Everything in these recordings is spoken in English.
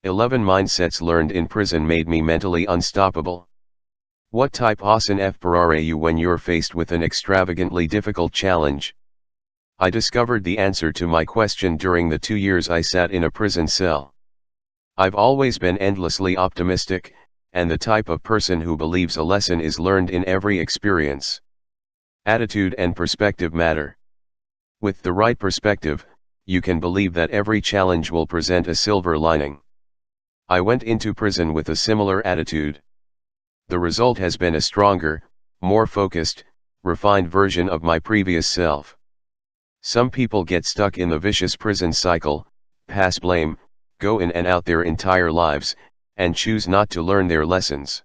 11 mindsets learned in prison made me mentally unstoppable. What type person are you when you're faced with an extravagantly difficult challenge? I discovered the answer to my question during the 2 years I sat in a prison cell. I've always been endlessly optimistic, and the type of person who believes a lesson is learned in every experience. Attitude and perspective matter. With the right perspective, you can believe that every challenge will present a silver lining. I went into prison with a similar attitude. The result has been a stronger, more focused, refined version of my previous self. Some people get stuck in the vicious prison cycle, pass blame, go in and out their entire lives, and choose not to learn their lessons.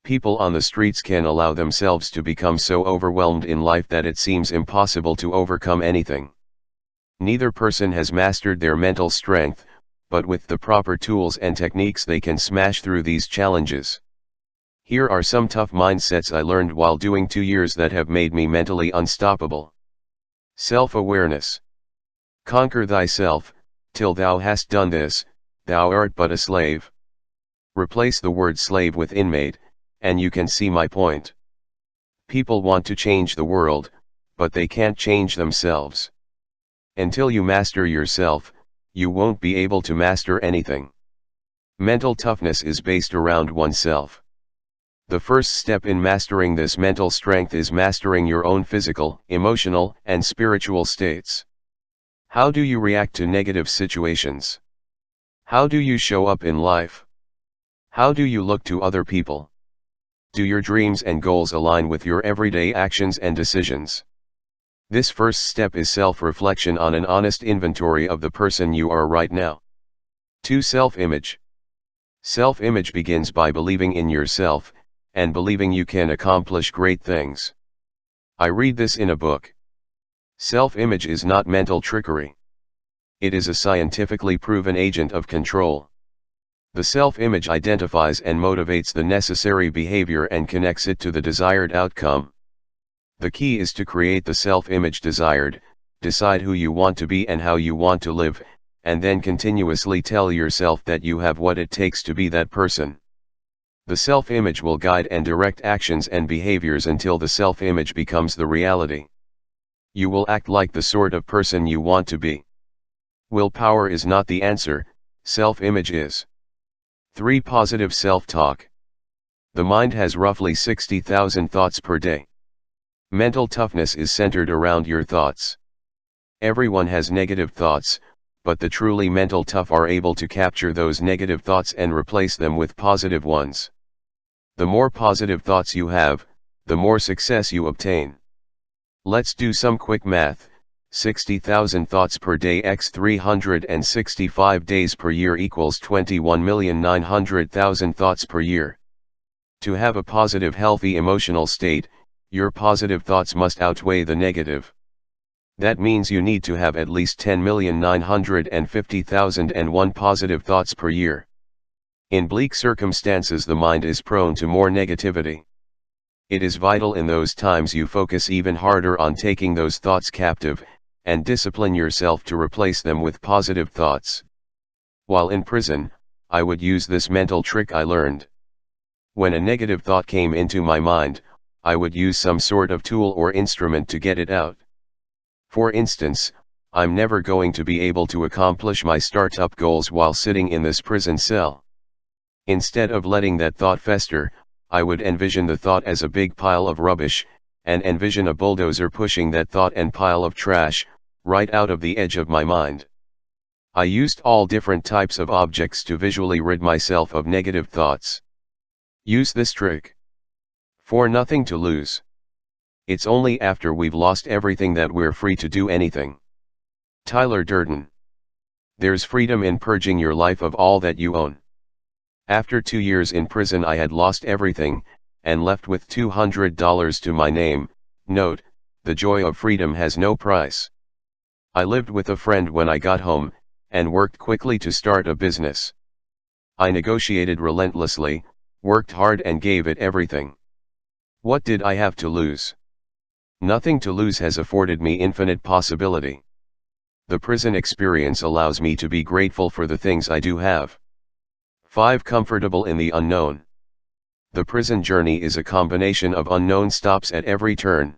People on the streets can allow themselves to become so overwhelmed in life that it seems impossible to overcome anything. Neither person has mastered their mental strength, but with the proper tools and techniques they can smash through these challenges. Here are some tough mindsets I learned while doing 2 years that have made me mentally unstoppable. Self-awareness. Conquer thyself, till thou hast done this, thou art but a slave. Replace the word slave with inmate, and you can see my point. People want to change the world, but they can't change themselves. Until you master yourself, you won't be able to master anything. Mental toughness is based around oneself. The first step in mastering this mental strength is mastering your own physical, emotional, and spiritual states. How do you react to negative situations? How do you show up in life? How do you look to other people? Do your dreams and goals align with your everyday actions and decisions? This first step is self-reflection on an honest inventory of the person you are right now. 2. Self-image. Self-image begins by believing in yourself, and believing you can accomplish great things. I read this in a book. Self-image is not mental trickery. It is a scientifically proven agent of control. The self-image identifies and motivates the necessary behavior and connects it to the desired outcome. The key is to create the self-image desired, decide who you want to be and how you want to live, and then continuously tell yourself that you have what it takes to be that person. The self-image will guide and direct actions and behaviors until the self-image becomes the reality. You will act like the sort of person you want to be. Willpower is not the answer, self-image is. 3. Positive self-talk. The mind has roughly 60,000 thoughts per day. Mental toughness is centered around your thoughts. Everyone has negative thoughts, but the truly mental tough are able to capture those negative thoughts and replace them with positive ones. The more positive thoughts you have, the more success you obtain. Let's do some quick math. 60,000 thoughts per day x 365 days per year equals 21,900,000 thoughts per year. To have a positive, healthy emotional state, your positive thoughts must outweigh the negative. That means you need to have at least 10,950,001 positive thoughts per year. In bleak circumstances, the mind is prone to more negativity. It is vital in those times you focus even harder on taking those thoughts captive, and discipline yourself to replace them with positive thoughts. While in prison, I would use this mental trick I learned. When a negative thought came into my mind, I would use some sort of tool or instrument to get it out. For instance, I'm never going to be able to accomplish my startup goals while sitting in this prison cell. Instead of letting that thought fester, I would envision the thought as a big pile of rubbish, and envision a bulldozer pushing that thought and pile of trash right out of the edge of my mind. I used all different types of objects to visually rid myself of negative thoughts. Use this trick. For nothing to lose. It's only after we've lost everything that we're free to do anything. Tyler Durden. There's freedom in purging your life of all that you own. After 2 years in prison, I had lost everything, and left with $200 to my name. Note, the joy of freedom has no price. I lived with a friend when I got home, and worked quickly to start a business. I negotiated relentlessly, worked hard and gave it everything. What did I have to lose? Nothing to lose has afforded me infinite possibility. The prison experience allows me to be grateful for the things I do have. 5. Comfortable in the unknown. The prison journey is a combination of unknown stops at every turn.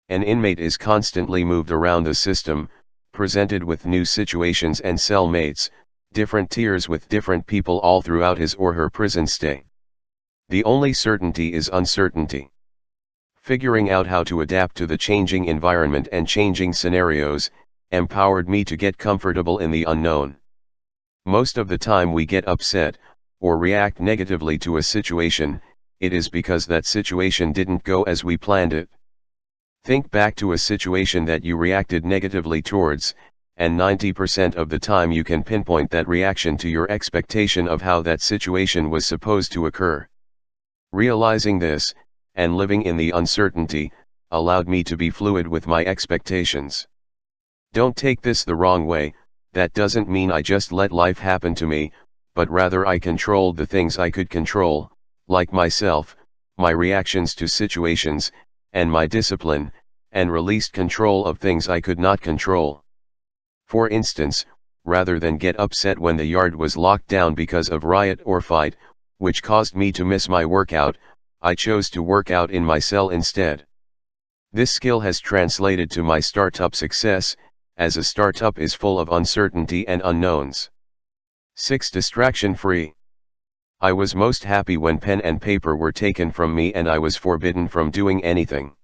An inmate is constantly moved around the system, presented with new situations and cellmates, different tiers with different people all throughout his or her prison stay. The only certainty is uncertainty. Figuring out how to adapt to the changing environment and changing scenarios, empowered me to get comfortable in the unknown. Most of the time we get upset, or react negatively to a situation, it is because that situation didn't go as we planned it. Think back to a situation that you reacted negatively towards, and 90% of the time you can pinpoint that reaction to your expectation of how that situation was supposed to occur. Realizing this, and living in the uncertainty, allowed me to be fluid with my expectations. Don't take this the wrong way, that doesn't mean I just let life happen to me, but rather I controlled the things I could control, like myself, my reactions to situations, and my discipline, and released control of things I could not control. For instance, rather than get upset when the yard was locked down because of riot or fight, which caused me to miss my workout, I chose to work out in my cell instead. This skill has translated to my startup success, as a startup is full of uncertainty and unknowns. 6. Distraction-free. I was most happy when pen and paper were taken from me and I was forbidden from doing anything.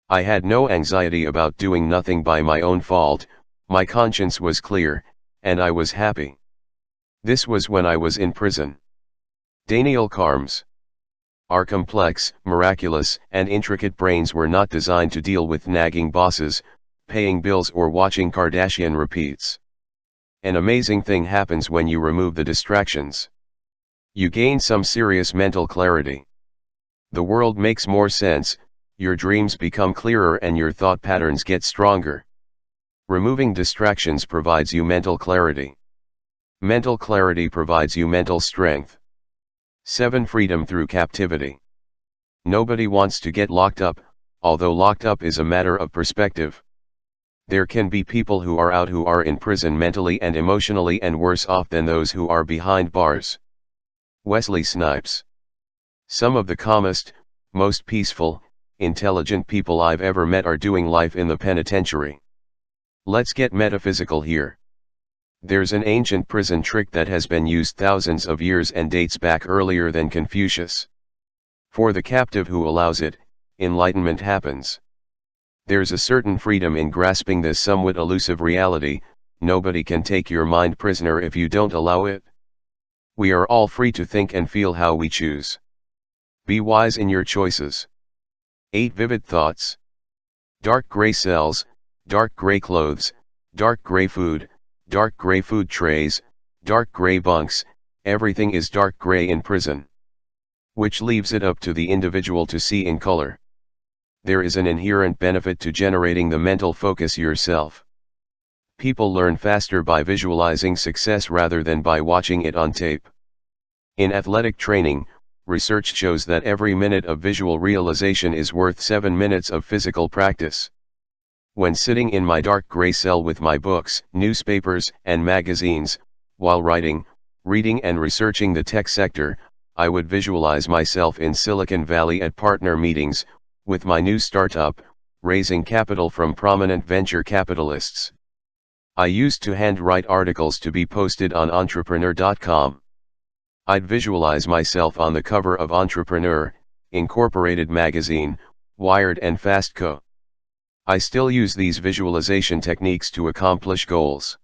I had no anxiety about doing nothing by my own fault, my conscience was clear, and I was happy. This was when I was in prison. Daniel Carms. Our complex, miraculous, and intricate brains were not designed to deal with nagging bosses, paying bills or watching Kardashian repeats. An amazing thing happens when you remove the distractions. You gain some serious mental clarity. The world makes more sense, your dreams become clearer and your thought patterns get stronger. Removing distractions provides you mental clarity. Mental clarity provides you mental strength. 7. Freedom through captivity. Nobody wants to get locked up, although locked up is a matter of perspective. There can be people who are out who are in prison mentally and emotionally and worse off than those who are behind bars. Wesley Snipes. Some of the calmest, most peaceful, intelligent people I've ever met are doing life in the penitentiary. Let's get metaphysical here. There's an ancient prison trick that has been used thousands of years and dates back earlier than Confucius. For the captive who allows it, enlightenment happens. There's a certain freedom in grasping this somewhat elusive reality. Nobody can take your mind prisoner if you don't allow it. We are all free to think and feel how we choose. Be wise in your choices. 8. Vivid thoughts. Dark gray cells, dark gray clothes, dark gray food, dark gray food trays, dark gray bunks, everything is dark gray in prison. Which leaves it up to the individual to see in color. There is an inherent benefit to generating the mental focus yourself. People learn faster by visualizing success rather than by watching it on tape. In athletic training, research shows that every minute of visual realization is worth 7 minutes of physical practice. When sitting in my dark gray cell with my books, newspapers, and magazines, while writing, reading and researching the tech sector, I would visualize myself in Silicon Valley at partner meetings, with my new startup, raising capital from prominent venture capitalists. I used to handwrite articles to be posted on entrepreneur.com. I'd visualize myself on the cover of Entrepreneur, Incorporated magazine, Wired and Fast Co. I still use these visualization techniques to accomplish goals.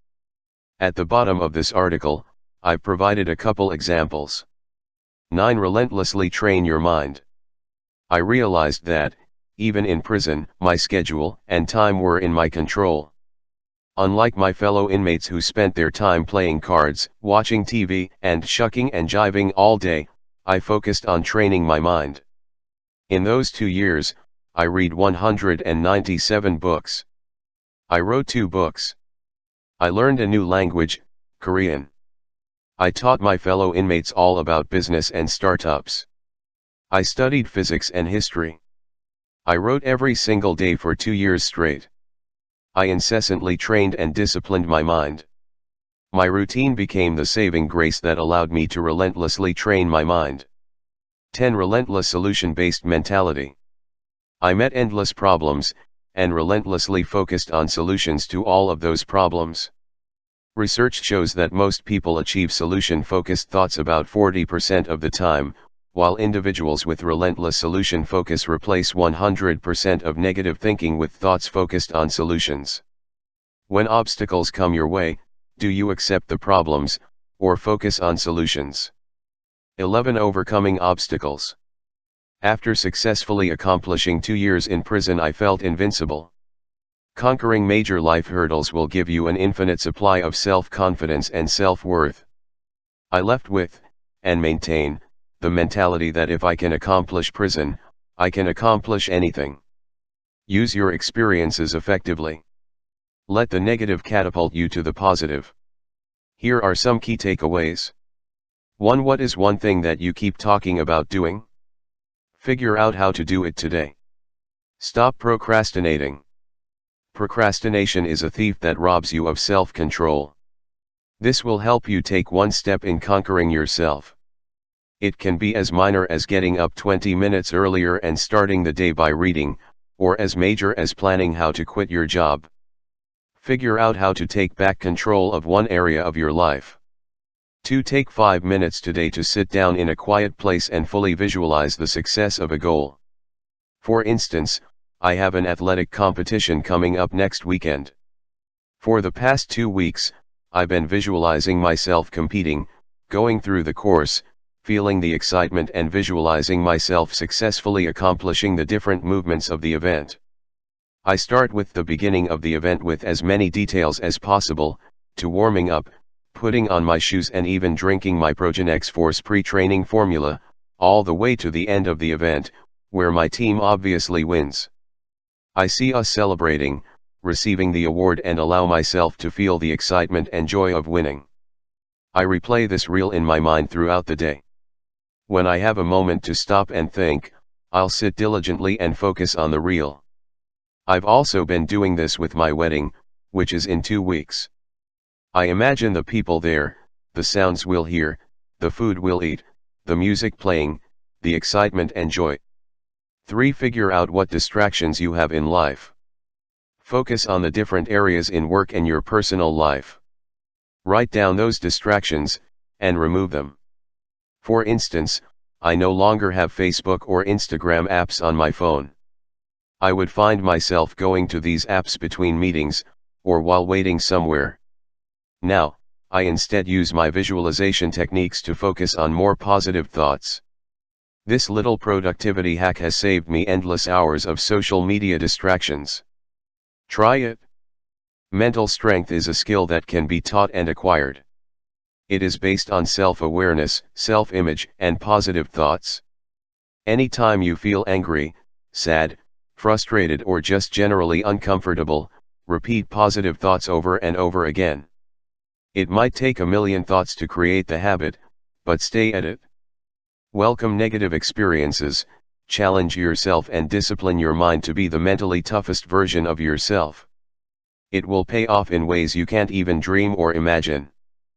At the bottom of this article, I've provided a couple examples. 9. Relentlessly train your mind. I realized that, even in prison, my schedule and time were in my control. Unlike my fellow inmates who spent their time playing cards, watching TV, and shucking and jiving all day, I focused on training my mind. In those 2 years, I read 197 books. I wrote 2 books. I learned a new language, Korean. I taught my fellow inmates all about business and startups. I studied physics and history. I wrote every single day for 2 years straight. I incessantly trained and disciplined my mind. My routine became the saving grace that allowed me to relentlessly train my mind. 10. Relentless solution-based mentality. I met endless problems, and relentlessly focused on solutions to all of those problems. Research shows that most people achieve solution-focused thoughts about 40% of the time, while individuals with relentless solution focus replace 100% of negative thinking with thoughts focused on solutions. When obstacles come your way, do you accept the problems, or focus on solutions? 11. Overcoming obstacles. After successfully accomplishing 2 years in prison, I felt invincible. Conquering major life hurdles will give you an infinite supply of self-confidence and self-worth. I left with, and maintain, the mentality that if I can accomplish prison, I can accomplish anything. Use your experiences effectively. Let the negative catapult you to the positive. Here are some key takeaways. 1. What is one thing that you keep talking about doing? Figure out how to do it today. Stop procrastinating. Procrastination is a thief that robs you of self-control. This will help you take one step in conquering yourself. It can be as minor as getting up 20 minutes earlier and starting the day by reading, or as major as planning how to quit your job. Figure out how to take back control of one area of your life. 2. Take 5 minutes today to sit down in a quiet place and fully visualize the success of a goal. For instance, I have an athletic competition coming up next weekend. For the past 2 weeks, I've been visualizing myself competing, going through the course, feeling the excitement and visualizing myself successfully accomplishing the different movements of the event. I start with the beginning of the event with as many details as possible, to warming up, putting on my shoes and even drinking my Progenex Force pre-training formula, all the way to the end of the event, where my team obviously wins. I see us celebrating, receiving the award and allow myself to feel the excitement and joy of winning. I replay this reel in my mind throughout the day. When I have a moment to stop and think, I'll sit diligently and focus on the reel. I've also been doing this with my wedding, which is in 2 weeks. I imagine the people there, the sounds we'll hear, the food we'll eat, the music playing, the excitement and joy. 3. Figure out what distractions you have in life. Focus on the different areas in work and your personal life. Write down those distractions, and remove them. For instance, I no longer have Facebook or Instagram apps on my phone. I would find myself going to these apps between meetings, or while waiting somewhere. Now, I instead use my visualization techniques to focus on more positive thoughts. This little productivity hack has saved me endless hours of social media distractions. Try it. Mental strength is a skill that can be taught and acquired. It is based on self-awareness, self-image, and positive thoughts. Anytime you feel angry, sad, frustrated, or just generally uncomfortable, repeat positive thoughts over and over again. It might take a million thoughts to create the habit, but stay at it. Welcome negative experiences, challenge yourself and discipline your mind to be the mentally toughest version of yourself. It will pay off in ways you can't even dream or imagine.